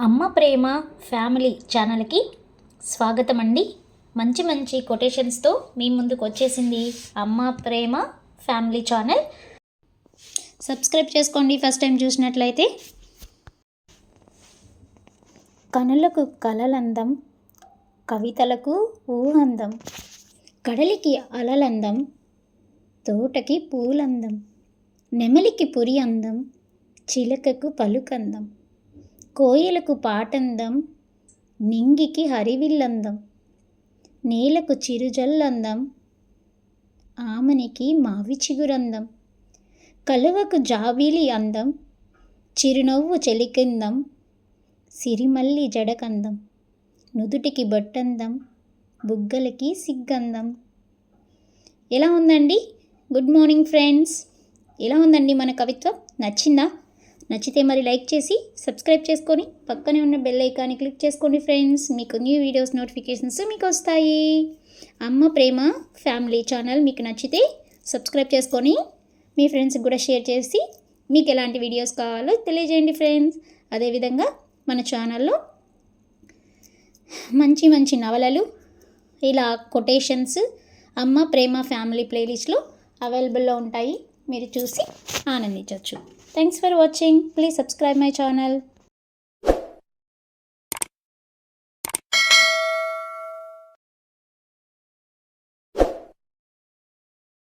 అమ్మ ప్రేమ ఫ్యామిలీ ఛానల్కి స్వాగతం అండి. మంచి మంచి కొటేషన్స్తో మీ ముందుకు వచ్చేసింది అమ్మ ప్రేమ ఫ్యామిలీ ఛానల్. సబ్స్క్రైబ్ చేసుకోండి ఫస్ట్ టైం చూసినట్లయితే. కనులకు కలలందం, కవితలకు ఊహందం, కడలికి అలలందం, తోటకి పూలందం, నెమలికి పురి అందం, చిలకకు పలుకందం, కోయిలకు పాటందం, నింగికి హరివిల్లందం, నేలకు చిరుజల్లందం, ఆమనికి మావి చిగురందం, కలువకు జాబిలి అందం, చిరునవ్వు చెలికందం, సిరిమల్లి జడకందం, నుదుటికి బొట్టందం, బుగ్గలకి సిగ్గందం. ఎలా ఉందండి? Good morning friends. ఎలా ఉందండి మన కవిత్వం? నచ్చిందా? నచ్చితే మరి లైక్ చేసి సబ్స్క్రైబ్ చేసుకొని పక్కనే ఉన్న బెల్ ఐకాన్ని క్లిక్ చేసుకోండి ఫ్రెండ్స్. మీకు న్యూ వీడియోస్ నోటిఫికేషన్స్ మీకు వస్తాయి. అమ్మ ప్రేమ ఫ్యామిలీ ఛానల్ మీకు నచ్చితే సబ్స్క్రైబ్ చేసుకొని మీ ఫ్రెండ్స్కి కూడా షేర్ చేసి మీకు ఎలాంటి వీడియోస్ కావాలో తెలియజేయండి ఫ్రెండ్స్. అదేవిధంగా మన ఛానల్లో మంచి మంచి నవలలు, ఇలా కొటేషన్స్ అమ్మ ప్రేమ ఫ్యామిలీ ప్లేలిస్ట్లో అవైలబుల్లో ఉంటాయి. మీరు చూసి ఆనందించవచ్చు. Thanks for watching. Please subscribe my channel.